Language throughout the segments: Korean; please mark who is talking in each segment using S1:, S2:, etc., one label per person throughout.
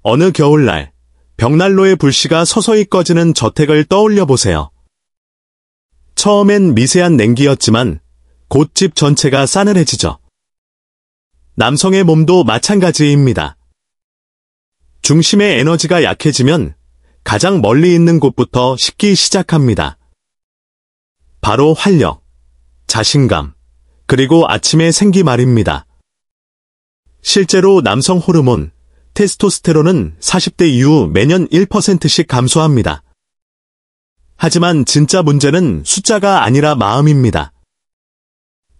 S1: 어느 겨울날 벽난로의 불씨가 서서히 꺼지는 저택을 떠올려 보세요. 처음엔 미세한 냉기였지만 곧 집 전체가 싸늘해지죠. 남성의 몸도 마찬가지입니다. 중심의 에너지가 약해지면 가장 멀리 있는 곳부터 식기 시작합니다. 바로 활력, 자신감, 그리고 아침의 생기 말입니다. 실제로 남성 호르몬, 테스토스테론은 40대 이후 매년 1%씩 감소합니다. 하지만 진짜 문제는 숫자가 아니라 마음입니다.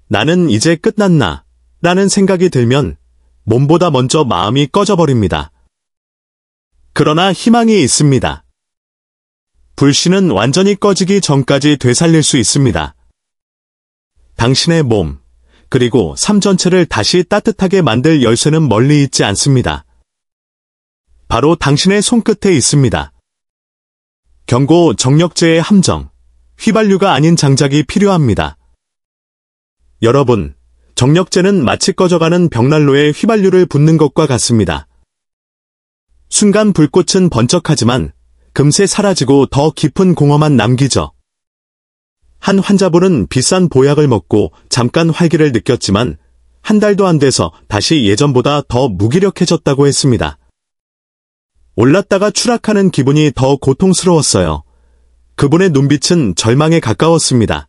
S1: 나는 이제 끝났나 라는 생각이 들면 몸보다 먼저 마음이 꺼져버립니다. 그러나 희망이 있습니다. 불씨는 완전히 꺼지기 전까지 되살릴 수 있습니다. 당신의 몸, 그리고 삶 전체를 다시 따뜻하게 만들 열쇠는 멀리 있지 않습니다. 바로 당신의 손끝에 있습니다. 경고, 정력제의 함정, 휘발유가 아닌 장작이 필요합니다. 여러분, 정력제는 마치 꺼져가는 벽난로에 휘발유를 붓는 것과 같습니다. 순간 불꽃은 번쩍하지만 금세 사라지고 더 깊은 공허만 남기죠. 한 환자분은 비싼 보약을 먹고 잠깐 활기를 느꼈지만 한 달도 안 돼서 다시 예전보다 더 무기력해졌다고 했습니다. 올랐다가 추락하는 기분이 더 고통스러웠어요. 그분의 눈빛은 절망에 가까웠습니다.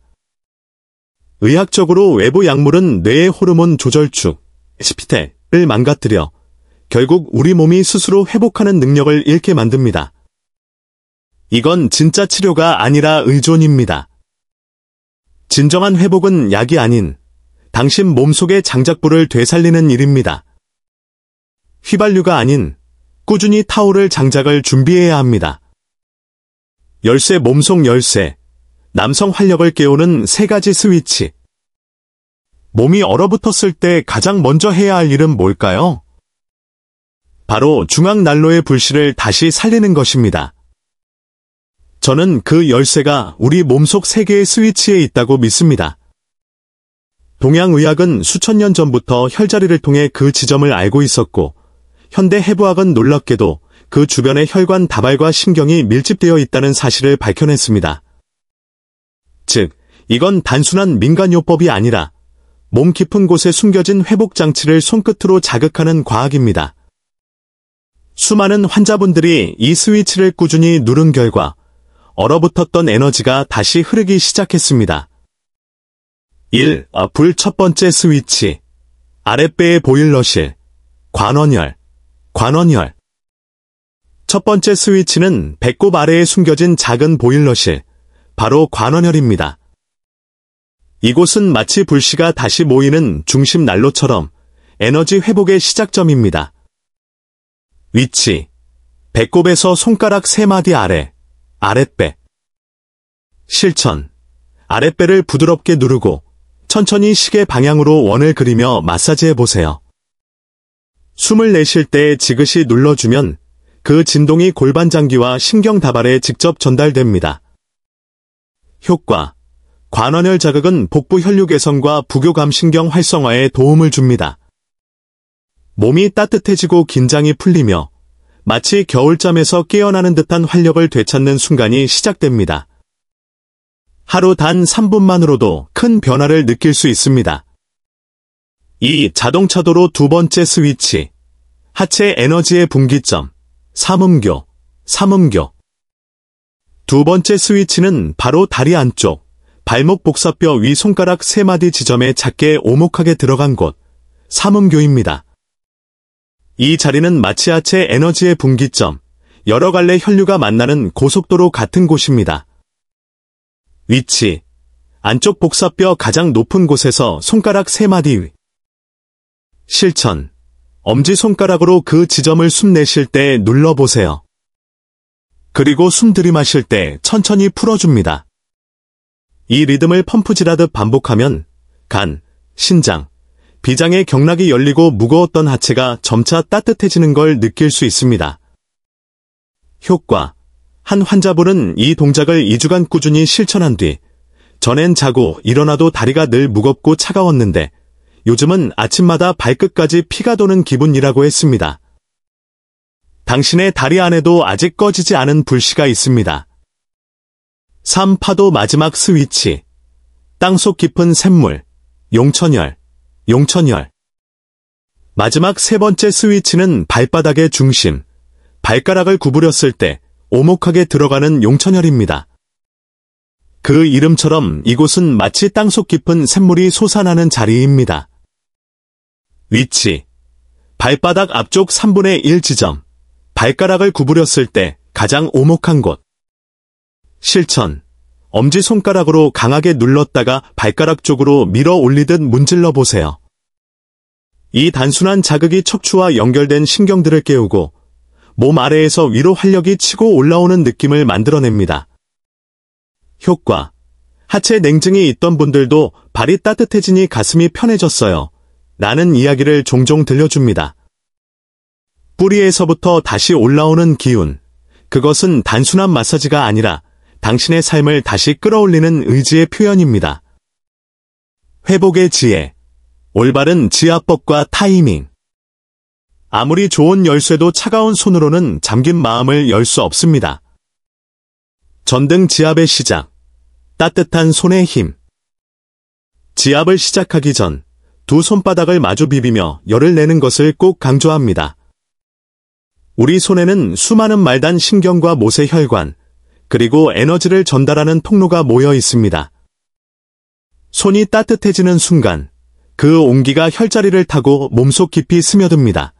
S1: 의학적으로 외부 약물은 뇌의 호르몬 조절축, 시피테를 망가뜨려 결국 우리 몸이 스스로 회복하는 능력을 잃게 만듭니다. 이건 진짜 치료가 아니라 의존입니다. 진정한 회복은 약이 아닌 당신 몸속의 장작불을 되살리는 일입니다. 휘발유가 아닌 꾸준히 타오를 장작을 준비해야 합니다. 열쇠, 몸속 열쇠, 남성 활력을 깨우는 3가지 스위치. 몸이 얼어붙었을 때 가장 먼저 해야 할 일은 뭘까요? 바로 중앙난로의 불씨를 다시 살리는 것입니다. 저는 그 열쇠가 우리 몸속 3개의 스위치에 있다고 믿습니다. 동양의학은 수천 년 전부터 혈자리를 통해 그 지점을 알고 있었고, 현대 해부학은 놀랍게도 그 주변의 혈관 다발과 신경이 밀집되어 있다는 사실을 밝혀냈습니다. 즉, 이건 단순한 민간요법이 아니라 몸 깊은 곳에 숨겨진 회복장치를 손끝으로 자극하는 과학입니다. 수많은 환자분들이 이 스위치를 꾸준히 누른 결과 얼어붙었던 에너지가 다시 흐르기 시작했습니다. 1. 불 첫 번째 스위치. 아랫배의 보일러실. 관원혈. 첫 번째 스위치는 배꼽 아래에 숨겨진 작은 보일러실, 바로 관원혈입니다. 이곳은 마치 불씨가 다시 모이는 중심 난로처럼 에너지 회복의 시작점입니다. 위치. 배꼽에서 손가락 3마디 아래, 아랫배. 실천. 아랫배를 부드럽게 누르고 천천히 시계 방향으로 원을 그리며 마사지해보세요. 숨을 내쉴 때 지그시 눌러주면 그 진동이 골반장기와 신경다발에 직접 전달됩니다. 효과. 관원혈 자극은 복부 혈류 개선과 부교감신경 활성화에 도움을 줍니다. 몸이 따뜻해지고 긴장이 풀리며 마치 겨울잠에서 깨어나는 듯한 활력을 되찾는 순간이 시작됩니다. 하루 단 3분만으로도 큰 변화를 느낄 수 있습니다. 2. 자동차도로 두 번째 스위치. 하체 에너지의 분기점. 삼음교. 두 번째 스위치는 바로 다리 안쪽, 발목 복사뼈 위 손가락 3마디 지점에 작게 오목하게 들어간 곳, 삼음교입니다. 이 자리는 마치 하체 에너지의 분기점, 여러 갈래 혈류가 만나는 고속도로 같은 곳입니다. 위치. 안쪽 복사뼈 가장 높은 곳에서 손가락 3마디 위. 실천. 엄지손가락으로 그 지점을 숨 내쉴 때 눌러보세요. 그리고 숨 들이마실 때 천천히 풀어줍니다. 이 리듬을 펌프질하듯 반복하면 간, 신장, 비장의 경락이 열리고 무거웠던 하체가 점차 따뜻해지는 걸 느낄 수 있습니다. 효과. 한 환자분은 이 동작을 2주간 꾸준히 실천한 뒤 전엔 자고 일어나도 다리가 늘 무겁고 차가웠는데 요즘은 아침마다 발끝까지 피가 도는 기분이라고 했습니다. 당신의 다리 안에도 아직 꺼지지 않은 불씨가 있습니다. 3. 파도 마지막 스위치. 땅속 깊은 샘물. 용천열. 용천열. 마지막 세 번째 스위치는 발바닥의 중심. 발가락을 구부렸을 때 오목하게 들어가는 용천열입니다. 그 이름처럼 이곳은 마치 땅속 깊은 샘물이 솟아나는 자리입니다. 위치. 발바닥 앞쪽 3분의 1 지점. 발가락을 구부렸을 때 가장 오목한 곳. 실천. 엄지손가락으로 강하게 눌렀다가 발가락 쪽으로 밀어 올리듯 문질러 보세요. 이 단순한 자극이 척추와 연결된 신경들을 깨우고 몸 아래에서 위로 활력이 치고 올라오는 느낌을 만들어냅니다. 효과. 하체 냉증이 있던 분들도 발이 따뜻해지니 가슴이 편해졌어요. 라는 이야기를 종종 들려줍니다. 뿌리에서부터 다시 올라오는 기운. 그것은 단순한 마사지가 아니라 당신의 삶을 다시 끌어올리는 의지의 표현입니다. 회복의 지혜. 올바른 지압법과 타이밍. 아무리 좋은 열쇠도 차가운 손으로는 잠긴 마음을 열 수 없습니다. 전등 지압의 시작. 따뜻한 손의 힘. 지압을 시작하기 전 두 손바닥을 마주 비비며 열을 내는 것을 꼭 강조합니다. 우리 손에는 수많은 말단 신경과 모세 혈관, 그리고 에너지를 전달하는 통로가 모여 있습니다. 손이 따뜻해지는 순간 그 온기가 혈자리를 타고 몸속 깊이 스며듭니다.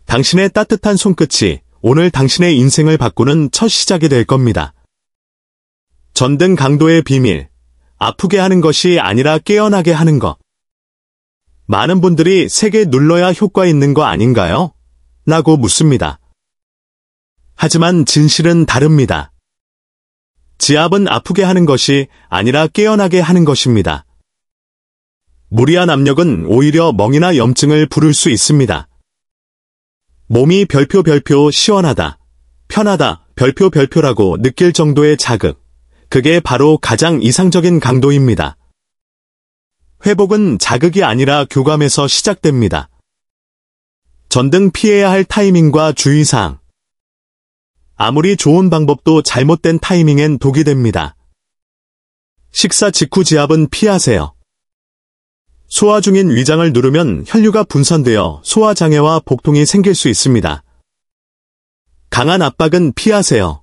S1: 당신의 따뜻한 손끝이 오늘 당신의 인생을 바꾸는 첫 시작이 될 겁니다. 전등 강도의 비밀. 아프게 하는 것이 아니라 깨어나게 하는 것. 많은 분들이 세게 눌러야 효과 있는 거 아닌가요? 라고 묻습니다. 하지만 진실은 다릅니다. 지압은 아프게 하는 것이 아니라 깨어나게 하는 것입니다. 무리한 압력은 오히려 멍이나 염증을 부를 수 있습니다. 몸이 별표 시원하다, 편하다, 별표라고 느낄 정도의 자극. 그게 바로 가장 이상적인 강도입니다. 회복은 자극이 아니라 교감에서 시작됩니다. 전등 피해야 할 타이밍과 주의사항. 아무리 좋은 방법도 잘못된 타이밍엔 독이 됩니다. 식사 직후 지압은 피하세요. 소화 중인 위장을 누르면 혈류가 분산되어 소화장애와 복통이 생길 수 있습니다. 강한 압박은 피하세요.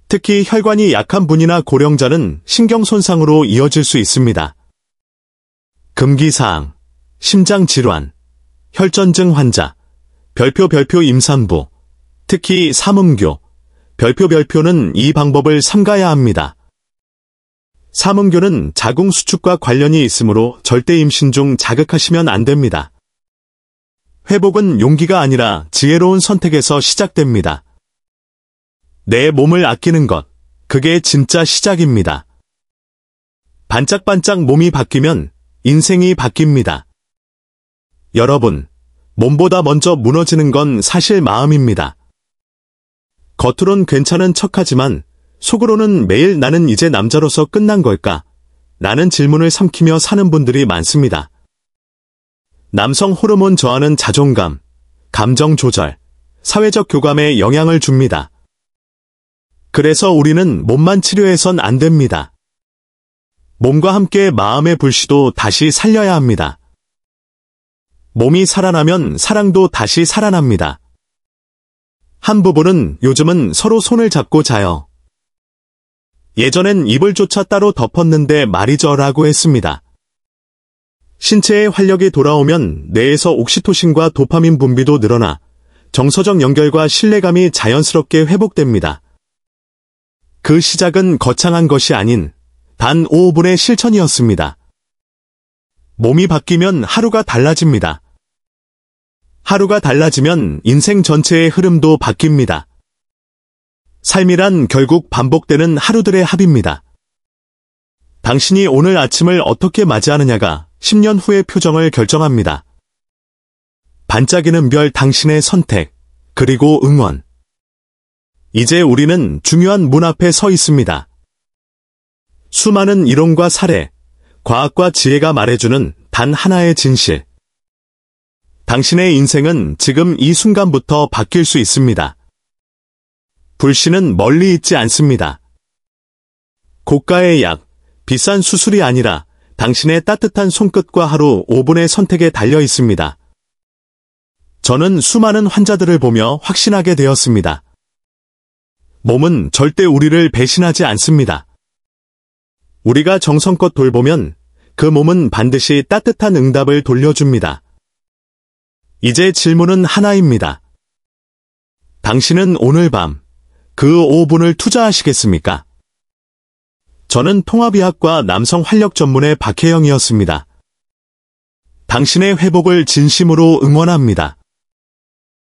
S1: 특히 혈관이 약한 분이나 고령자는 신경 손상으로 이어질 수 있습니다. 금기사항, 심장질환, 혈전증 환자, 별표 임산부, 특히 삼음교, 별표는 이 방법을 삼가야 합니다. 삼음교는 자궁 수축과 관련이 있으므로 절대 임신 중 자극하시면 안 됩니다. 회복은 용기가 아니라 지혜로운 선택에서 시작됩니다. 내 몸을 아끼는 것, 그게 진짜 시작입니다. 반짝반짝 몸이 바뀌면 인생이 바뀝니다. 여러분, 몸보다 먼저 무너지는 건 사실 마음입니다. 겉으론 괜찮은 척하지만 속으로는 매일 나는 이제 남자로서 끝난 걸까? 라는 질문을 삼키며 사는 분들이 많습니다. 남성 호르몬 저하는 자존감, 감정 조절, 사회적 교감에 영향을 줍니다. 그래서 우리는 몸만 치료해선 안 됩니다. 몸과 함께 마음의 불씨도 다시 살려야 합니다. 몸이 살아나면 사랑도 다시 살아납니다. 한 부부는 요즘은 서로 손을 잡고 자요. 예전엔 이불조차 따로 덮었는데 말이죠라고 했습니다. 신체의 활력이 돌아오면 뇌에서 옥시토신과 도파민 분비도 늘어나 정서적 연결과 신뢰감이 자연스럽게 회복됩니다. 그 시작은 거창한 것이 아닌 단 5분의 실천이었습니다. 몸이 바뀌면 하루가 달라집니다. 하루가 달라지면 인생 전체의 흐름도 바뀝니다. 삶이란 결국 반복되는 하루들의 합입니다. 당신이 오늘 아침을 어떻게 맞이하느냐가 10년 후의 표정을 결정합니다. 반짝이는 별 당신의 선택, 그리고 응원. 이제 우리는 중요한 문 앞에 서 있습니다. 수많은 이론과 사례, 과학과 지혜가 말해주는 단 하나의 진실. 당신의 인생은 지금 이 순간부터 바뀔 수 있습니다. 불씨는 멀리 있지 않습니다. 고가의 약, 비싼 수술이 아니라 당신의 따뜻한 손끝과 하루 5분의 선택에 달려 있습니다. 저는 수많은 환자들을 보며 확신하게 되었습니다. 몸은 절대 우리를 배신하지 않습니다. 우리가 정성껏 돌보면 그 몸은 반드시 따뜻한 응답을 돌려줍니다. 이제 질문은 하나입니다. 당신은 오늘 밤 그 5분을 투자하시겠습니까? 저는 통합의학과 남성 활력 전문의 박혜영이었습니다. 당신의 회복을 진심으로 응원합니다.